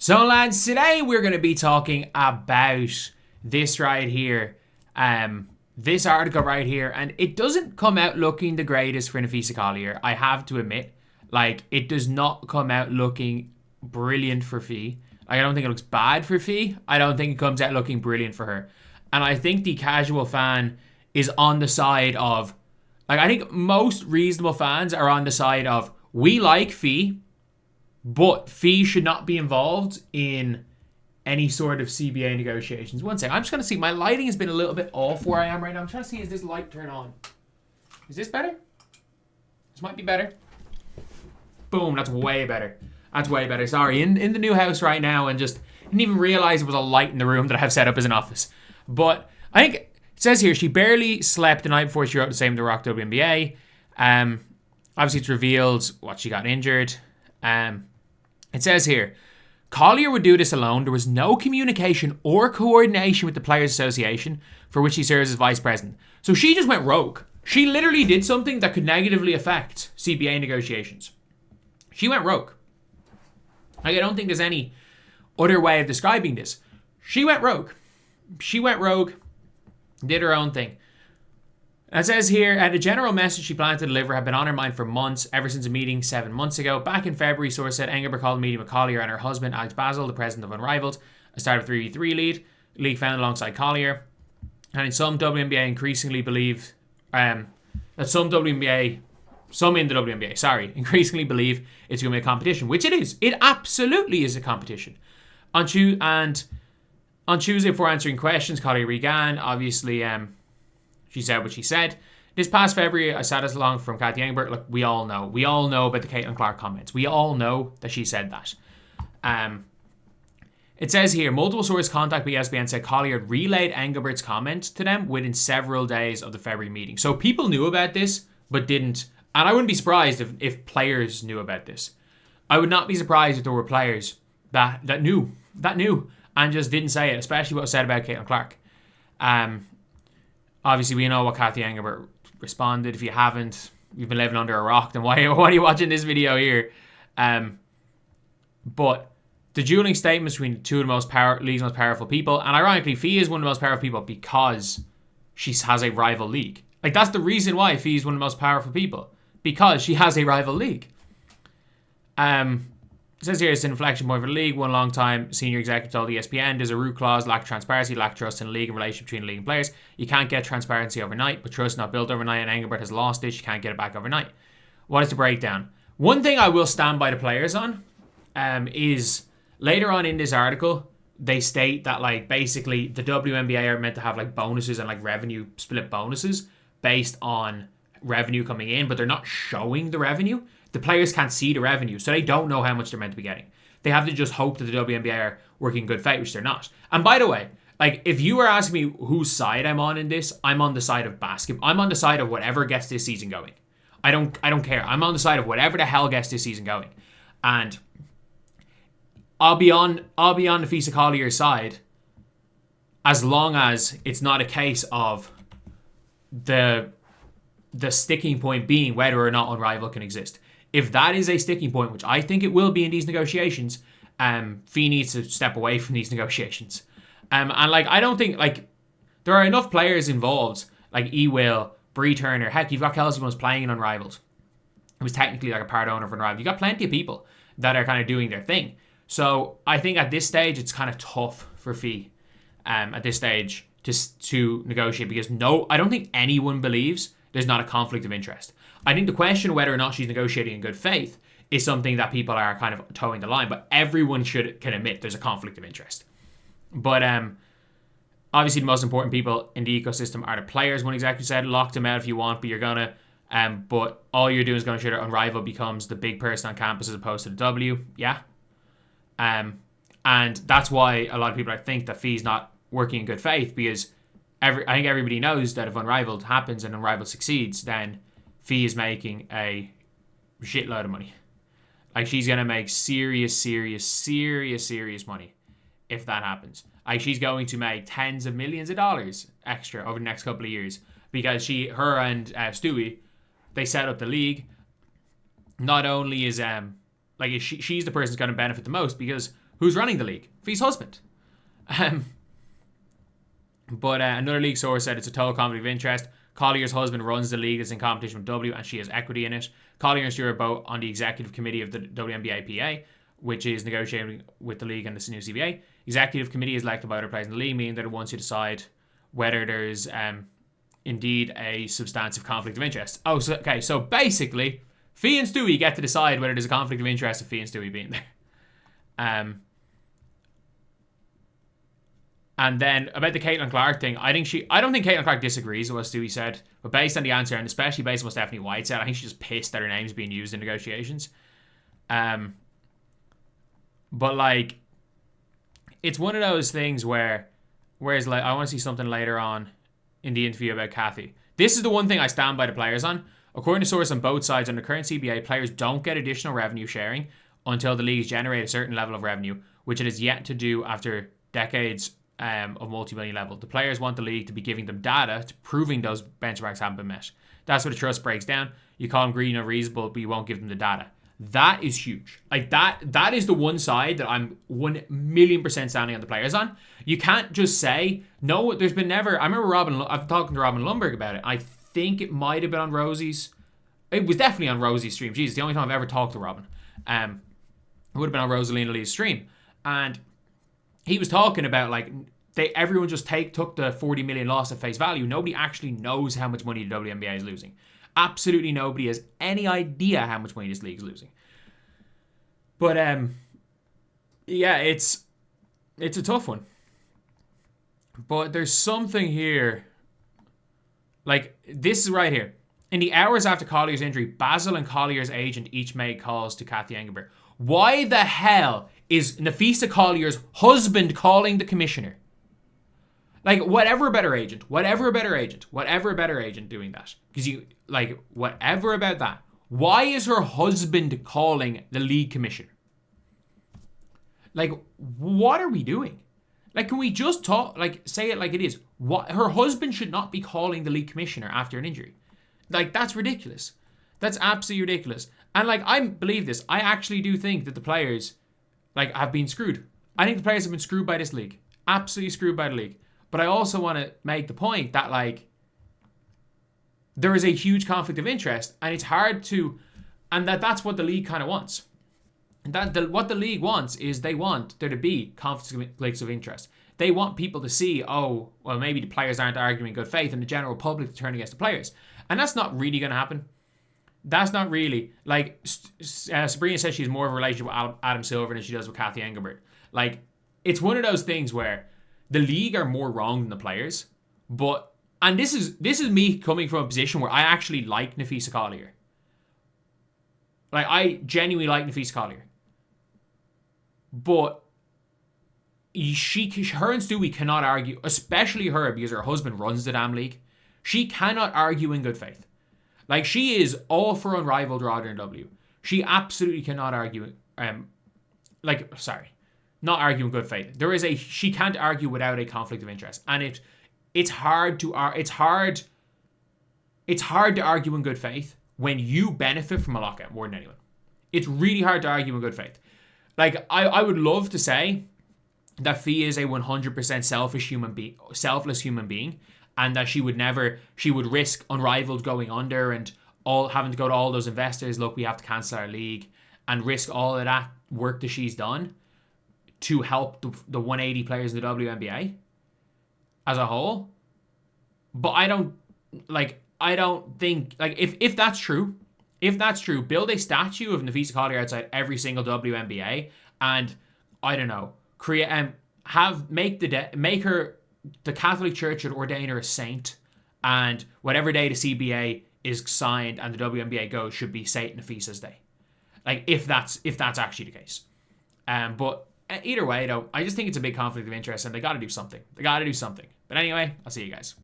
So lads, today we're going to be talking about this right here, this article right here, and it doesn't come out looking the greatest for Napheese Collier, I have to admit. Like, it does not come out looking brilliant for Fee. Like, I don't think it looks bad for Fee. I don't think it comes out looking brilliant for her. And I think the casual fan is on the side of, like, I think most reasonable fans are on the side of, we like Fee, but Fee should not be involved in any sort of CBA negotiations. One second. I'm just going to see. My lighting has been a little bit off where I am right now. I'm trying to see, is this light turn on? Is this better? This might be better. Boom. That's way better. That's way better. Sorry. In the new house right now, and just didn't even realize there was a light in the room that I have set up as an office. But I think it says here, she barely slept the night before she wrote the same to Rock WNBA. Obviously, it's revealed what she got injured. It says here, Collier would do this alone. There was no communication or coordination with the Players Association, for which she serves as vice president. So she just went rogue. She literally did something that could negatively affect CBA negotiations. She went rogue. Like, I don't think there's any other way of describing this. She went rogue. She went rogue, did her own thing. It says here, the general message she planned to deliver had been on her mind for months, ever since a meeting 7 months ago. Back in February, source said Engelbert called a meeting with Collier and her husband, Alex Basil, the president of Unrivaled, a start of 3v3 league found alongside Collier. And in some WNBA increasingly believe that some in the WNBA, increasingly believe it's going to be a competition, which it is. It absolutely is a competition. On Tuesday, before answering questions, Collier began, obviously, she said what she said. This past February, I sat us along from Kathy Engelbert. Look, we all know. We all know about the Caitlin Clark comments. We all know that she said that. It says here, multiple sources contacted ESPN said Collier had relayed Engelbert's comment to them within several days of the February meeting. So people knew about this, but didn't. And I wouldn't be surprised if players knew about this. I would not be surprised if there were players that knew and just didn't say it, especially what was said about Caitlin Clark. Obviously, we know what Kathy Engelbert responded. If you haven't, you've been living under a rock, then why are you watching this video here? But the dueling statements between two of the league's most powerful people, and ironically, Fee is one of the most powerful people because she has a rival league. Like, that's the reason why Fee is one of the most powerful people, because she has a rival league. It says here it's an inflection point for the league. One long-time senior executive told ESPN there's a root clause, lack of transparency, lack of trust in the league and relationship between the league and players. You can't get transparency overnight, but trust not built overnight, and Engelbert has lost it. She can't get it back overnight. What is the breakdown? One thing I will stand by the players on is later on in this article, they state that, like, basically the WNBA are meant to have, like, bonuses and, like, revenue split bonuses based on revenue coming in, but they're not showing the revenue. The players can't see the revenue, so they don't know how much they're meant to be getting. They have to just hope that the WNBA are working in good faith, which they're not. And by the way, like, if you were asking me whose side I'm on in this, I'm on the side of basketball. I'm on the side of whatever gets this season going. I don't care. I'm on the side of whatever the hell gets this season going. And I'll be on Napheese Collier's side as long as it's not a case of the sticking point being whether or not Unrivaled can exist. If that is a sticking point, which I think it will be in these negotiations, Fee needs to step away from these negotiations. And, like, I don't think, like, there are enough players involved, like E-Will, Bree Turner. Heck, you've got Kelsey Mullins playing in Unrivaled, who was technically, like, a part owner of Unrivaled. You've got plenty of people that are kind of doing their thing. So I think at this stage, it's kind of tough for Fee at this stage to negotiate, because I don't think anyone believes there's not a conflict of interest. I think the question of whether or not she's negotiating in good faith is something that people are kind of towing the line, but everyone can admit there's a conflict of interest. But obviously the most important people in the ecosystem are the players. One executive said, lock them out if you want, but you're gonna. But all you're doing is going to ensure that Unrivaled becomes the big person on campus as opposed to the W. Yeah. And that's why a lot of people think that Fee's not working in good faith, because I think everybody knows that if Unrivaled happens and Unrivaled succeeds, then Fee is making a shitload of money. Like, she's going to make serious money if that happens. Like, she's going to make tens of millions of dollars extra over the next couple of years, because her and Stewie, they set up the league. Not only is she's the person who's going to benefit the most, because Who's running the league? Fee's husband. But another league source said it's a total conflict of interest. Collier's husband runs the league that's in competition with W, and she has equity in it. Collier and Steward both on the executive committee of the WNBA PA, which is negotiating with the league and this new CBA. Executive committee is elected by other players in the league, meaning that it wants to decide whether there's indeed a substantive conflict of interest. So basically, Fee and Stewie get to decide whether there's a conflict of interest of Fee and Stewie being there. And then about the Caitlin Clark thing, I don't think Caitlin Clark disagrees with what Stewie said, but based on the answer, and especially based on what Stephanie White said, I think she's just pissed that her name's being used in negotiations. But like, it's one of those things whereas like, I want to see something later on in the interview about Kathy. This is the one thing I stand by the players on. According to sources on both sides, under current CBA, players don't get additional revenue sharing until the leagues generate a certain level of revenue, which it is yet to do after decades of multi-million level. The players want the league to be giving them data to proving those benchmarks haven't been met. That's what the trust breaks down. You call them greedy and unreasonable, but you won't give them the data. That is huge. Like that is the one side that I'm 1,000,000% standing on the players on. You can't just say, no, there's been never. I remember I've talking to Robin Lundberg about it. I think it might have been on Rosie's. It was definitely on Rosie's stream. Jesus, the only time I've ever talked to Robin. It would have been on Rosalina Lee's stream. And he was talking about like everyone just took the 40 million loss at face value. Nobody actually knows how much money the WNBA is losing. Absolutely nobody has any idea how much money this league is losing. But yeah, it's a tough one. But there's something here. Like, this is right here. In the hours after Collier's injury, Basil and Collier's agent each made calls to Kathy Engelbert. Why the hell is Napheese Collier's husband calling the commissioner? Like, whatever a better agent doing that. Because whatever about that. Why is her husband calling the league commissioner? Like, what are we doing? Like, can we just talk, like, say it like it is? Her husband should not be calling the league commissioner after an injury. Like, that's ridiculous. That's absolutely ridiculous. And, like, I believe this. I actually do think that the players, like, have been screwed. I think the players have been screwed by this league. Absolutely screwed by the league. But I also want to make the point that, like, there is a huge conflict of interest, and it's hard to, and that's what the league kind of wants. What the league wants is they want there to be conflicts of interest. They want people to see, oh, well, maybe the players aren't arguing in good faith, and the general public to turn against the players. And that's not really going to happen. That's not really, like, Sabrina says she has more of a relationship with Adam Silver than she does with Kathy Engelbert. Like, it's one of those things where the league are more wrong than the players. And this is me coming from a position where I actually like Napheese Collier. Like, I genuinely like Napheese Collier. But her and Stewie cannot argue, especially her, because her husband runs the damn league. She cannot argue in good faith. Like, she is all for Unrivaled rather than W. She absolutely cannot argue. Not argue in good faith. She can't argue without a conflict of interest, and it's hard to argue in good faith when you benefit from a lockout more than anyone. It's really hard to argue in good faith. Like, I would love to say that Fee is a 100% selfless human being, and that she would risk Unrivaled going under and all having to go to all those investors, look, we have to cancel our league, and risk all of that work that she's done to help the 180 players in the WNBA as a whole. But I don't think, like, if that's true, build a statue of Napheese Collier outside every single WNBA, and I don't know, make her, the Catholic Church should ordain her a saint, and whatever day the CBA is signed and the WNBA goes should be Saint Napheese's Day. Like, if that's actually the case. But either way, though, I just think it's a big conflict of interest, and they got to do something. But anyway, I'll see you guys.